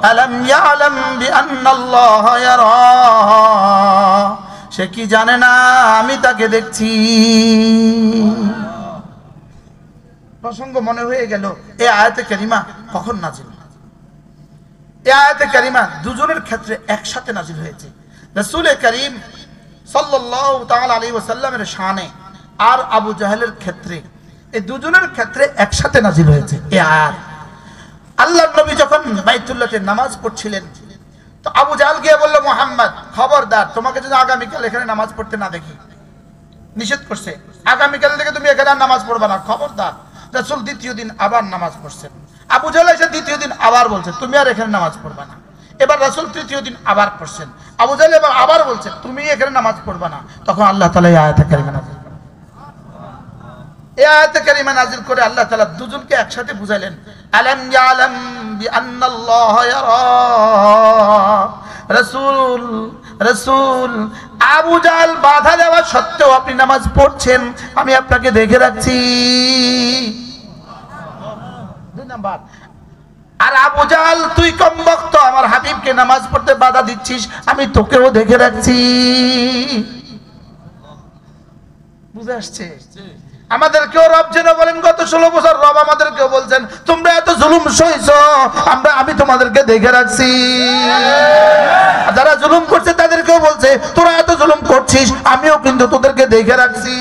আলাম ইয়ালাম বিআন্নাল্লাহা ইয়ারা, সে কি জানে না আমি তাকে দেখছি। প্রসঙ্গ মনে হয়ে গেল এই আয়াতে কারিমা কখন নাজিল। এই আয়াতে কারিমা দুজনের ক্ষেত্রে একসাথে নাজিল হয়েছে। রাসূল করিম সাল্লাল্লাহু তাআলা আলাইহি ওয়াসাল্লামের শানে আর আবু জাহেলের ক্ষেত্রে, এই দুজনের ক্ষেত্রে একসাথে নাজিল হয়েছে এই আয়াত। আল্লাহর নবী যখন বাইতুল্লাহতে নামাজ পড়ছিলেন, তো আবু জাহেল গিয়ে বলল, মুহাম্মদ খবরদার, তোমাকে যদি আগামীকাল এখানে নামাজ পড়তে না দেখি, নিষেধ করছে, আগামীকাল থেকে তুমি এখানে নামাজ পড়বে না, খবরদার। রাসূল দ্বিতীয় দিন আবার নামাজ পড়ছেন। আবু জাহেল এসে দ্বিতীয় দিন আবার বলছে, তুমি আর এখানে নামাজ পড়বে না। এবার রাসূল তৃতীয় দিন আবার পড়ছেন। আবু জাহেল এবার আবার বলছে, তুমি এখানে নামাজ পড়বে না। তখন আল্লাহ তাআলা এই আয়াতে কারিমা নাযিল করেন। এই আয়াতে কারিমা নাযিল করে আল্লাহ তাআলা দুজনকে একসাথে বুঝাইলেন, আলাম ইয়ালাম বিআন্নাল্লাহা ইয়ারা। রাসূল রাসূল আবু জাহেল বাধা দেওয়া সত্ত্বেও আপনি নামাজ পড়ছেন, আমি আপনাকে দেখে রাখছি। দুই নাম্বার, আর আবু জাহেল তুই কম বক্ত, আমার হাবিবকে নামাজ পড়তে বাধা দিচ্ছিস, আমি তোকেও দেখে রাখছি। বুঝে আসছে? আমাদেরকেও রব যেন বলেন, গত 16 বছর রব আমাদেরকেও বলছেন, তোমরা এত জুলুম সইছো, আমি তোমাদেরকে দেখে রাখছি। যারা জুলুম করছে তাদেরকেও বলছে, তোরা এত জুলুম করছিস, আমিও কিন্তু তোদেরকে দেখে রাখছি।